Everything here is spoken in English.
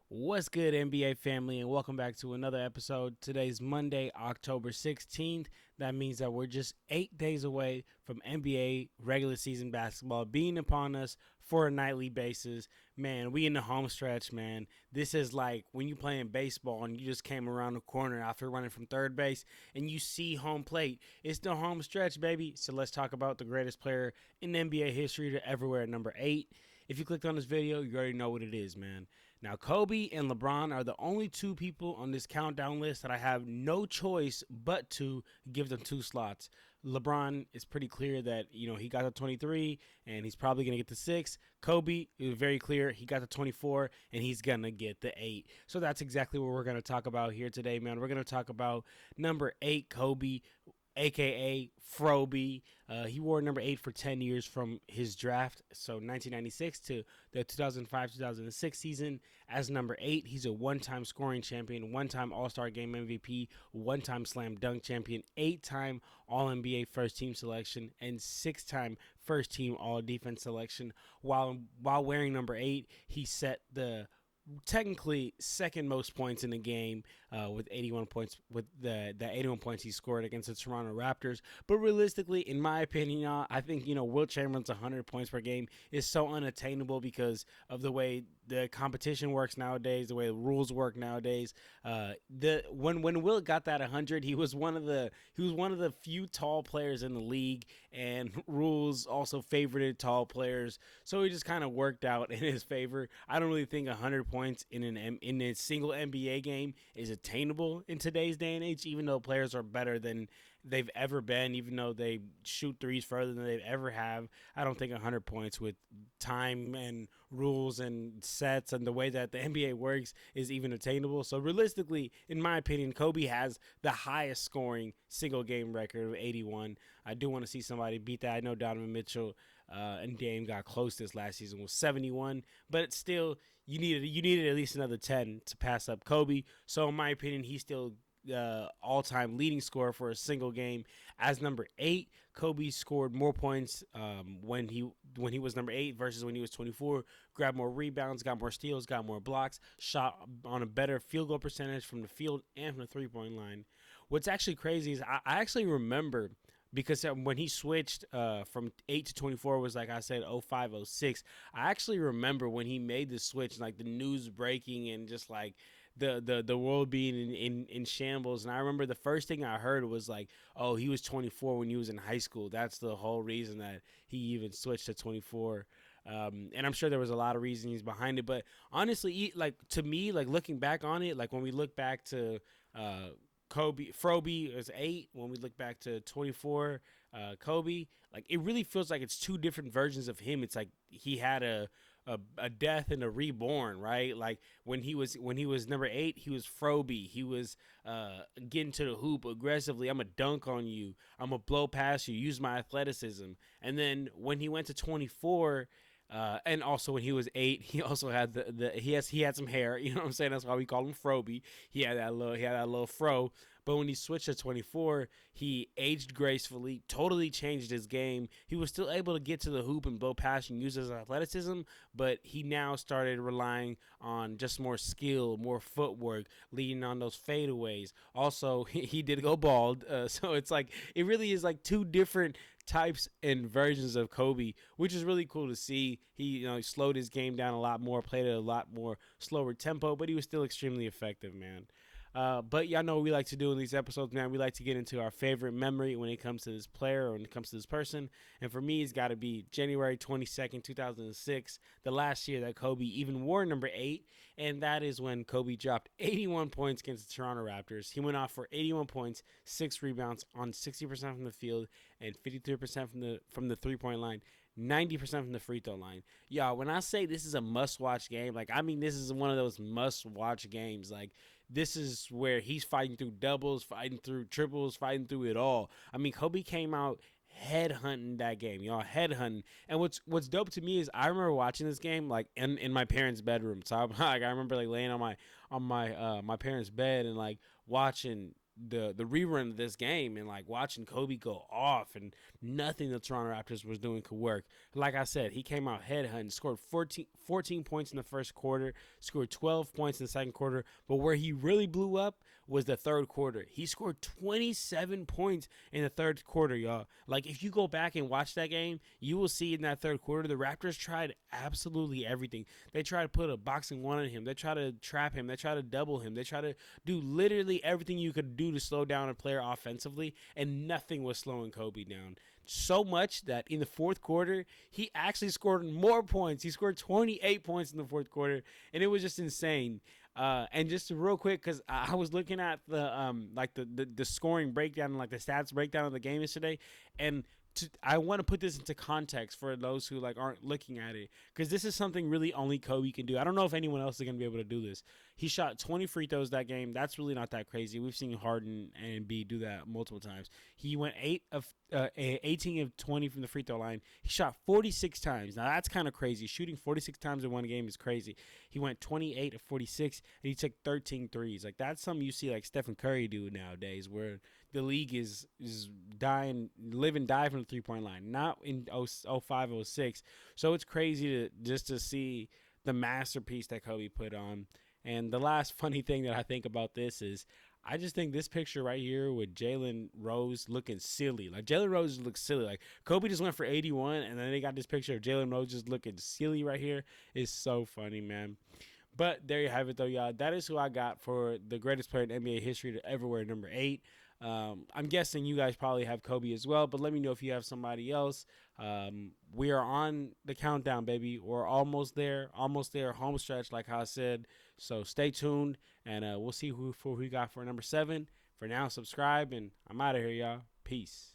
What's good, NBA family, and welcome back to another episode. Today's Monday, October 16th. That means that we're just 8 days away from NBA regular season basketball being upon us for a nightly basis. Man, we in the home stretch, man. This is like when you playing baseball and you just came around the corner after running from third base and you see home plate. It's the home stretch, baby. So let's talk about the greatest player in NBA history to ever wear number 8. If you clicked on this video, you already know what it is, man. Now, Kobe and LeBron are the only two people on this countdown list that I have no choice but to give them two slots. LeBron is pretty clear that, he got to 23 and he's probably going to get the 6. Kobe is very clear he got to 24 and he's going to get the 8. So that's exactly what we're going to talk about here today, man. We're going to talk about number 8, Kobe, aka Froby. He wore number 8 for 10 years from his draft, so 1996 to the 2005-2006 season as number 8. He's a one-time scoring champion, one-time All-Star Game MVP, one-time Slam Dunk champion, 8-time All-NBA first-team selection, and 6-time first-team All-Defense selection. While wearing number 8, he set the technically second most points in the game with 81 points, with the 81 points he scored against the Toronto Raptors. But realistically, in my opinion, I think Wilt Chamberlain's 100 points per game is so unattainable because of the way the competition works nowadays, the way the rules work nowadays. When Wilt got that 100, he was one of the few tall players in the league, and rules also favored tall players, so he just kind of worked out in his favor. I don't really think 100 points in a single NBA game is attainable in today's day and age, even though players are better than they've ever been, even though they shoot threes further than they've ever have. I don't think 100 points with time and rules and sets and the way that the NBA works is even attainable. So realistically, in my opinion, Kobe has the highest scoring single game record of 81. I do want to see somebody beat that. I know Donovan Mitchell and Dame got close this last season with 71, but still you needed at least another 10 to pass up Kobe. So in my opinion, he's still all-time leading scorer for a single game as number 8. Kobe scored more points when he was number 8 versus when he was 24. Grabbed more rebounds, got more steals, got more blocks, shot on a better field goal percentage from the field and from the three-point line. What's actually crazy is I actually remember, because when he switched from 8 to 24 was, like I said, 05, 06. I actually remember when he made the switch, like the news breaking and just like the world being in shambles. And I remember the first thing I heard was like, oh, he was 24 when he was in high school. That's the whole reason that he even switched to 24. And I'm sure there was a lot of reasons behind it. But honestly, like to me, like looking back on it, like when we look back to Froby is 8. When we look back to 24, Kobe, like it really feels like it's two different versions of him. It's like he had a death and a reborn, right? Like when he was number 8, he was Froby. He was getting to the hoop aggressively. I'm a dunk on you. I'm a blow past you. Use my athleticism. And then when he went to 24. And also when he was 8, he also had he had some hair. You know what I'm saying? That's why we call him Froby. He had that little fro. But when he switched to 24, he aged gracefully, totally changed his game. He was still able to get to the hoop and blow past and use his athleticism, but he now started relying on just more skill, more footwork, leading on those fadeaways. Also, he did go bald, so it's like it really is like two different types and versions of Kobe, which is really cool to see. He slowed his game down a lot more, played at a lot more slower tempo, but he was still extremely effective, man. But y'all know what we like to do in these episodes, man. We like to get into our favorite memory when it comes to this player or when it comes to this person. And for me, it's got to be January 22nd, 2006, the last year that Kobe even wore number 8. And that is when Kobe dropped 81 points against the Toronto Raptors. He went off for 81 points, 6 rebounds on 60% from the field and 53% from the three-point line. 90% from the free throw line. Y'all, when I say this is a must-watch game, like, I mean this is one of those must-watch games. Like, this is where he's fighting through doubles, fighting through triples, fighting through it all. I mean, Kobe came out headhunting that game, y'all, headhunting. And what's dope to me is I remember watching this game like in my parents' bedroom. So I remember like laying on my parents' bed and like watching the rerun of this game and like watching Kobe go off, and nothing the Toronto Raptors was doing could work. Like I said, he came out headhunting, scored 14 points in the first quarter, scored 12 points in the second quarter, but where he really blew up was the third quarter. He scored 27 points in the third quarter, y'all. Like, if you go back and watch that game, you will see in that third quarter, the Raptors tried absolutely everything. They tried to put a boxing one on him. They tried to trap him. They tried to double him. They tried to do literally everything you could do to slow down a player offensively, and nothing was slowing Kobe down. So much that in the fourth quarter, he actually scored more points. He scored 28 points in the fourth quarter, and it was just insane. And just real quick, because I was looking at the like the scoring breakdown and like the stats breakdown of the game yesterday, and I want to put this into context for those who like aren't looking at it, because this is something really only Kobe can do. I don't know if anyone else is gonna be able to do this. He shot 20 free throws that game. That's really not that crazy. We've seen Harden and B do that multiple times. He went 18 of 20 from the free throw line. He shot 46 times. Now that's kind of crazy. Shooting 46 times in one game is crazy. He went 28 of 46, and he took 13 threes. Like, that's something you see like Stephen Curry do nowadays, where the league is dying, live and die from the 3-point line, not in 05, 06. So it's crazy to see the masterpiece that Kobe put on. And the last funny thing that I think about this is, I just think this picture right here with Jalen Rose looking silly. Like, Jalen Rose looks silly. Like, Kobe just went for 81, and then they got this picture of Jalen Rose just looking silly right here. It's so funny, man. But there you have it, though, y'all. That is who I got for the greatest player in NBA history to ever wear number 8. I'm guessing you guys probably have Kobe as well, but let me know if you have somebody else. We are on the countdown, baby. We're almost there, home stretch, like I said. So stay tuned, and we'll see who we got for number 7. For now, subscribe, and I'm out of here, y'all. Peace.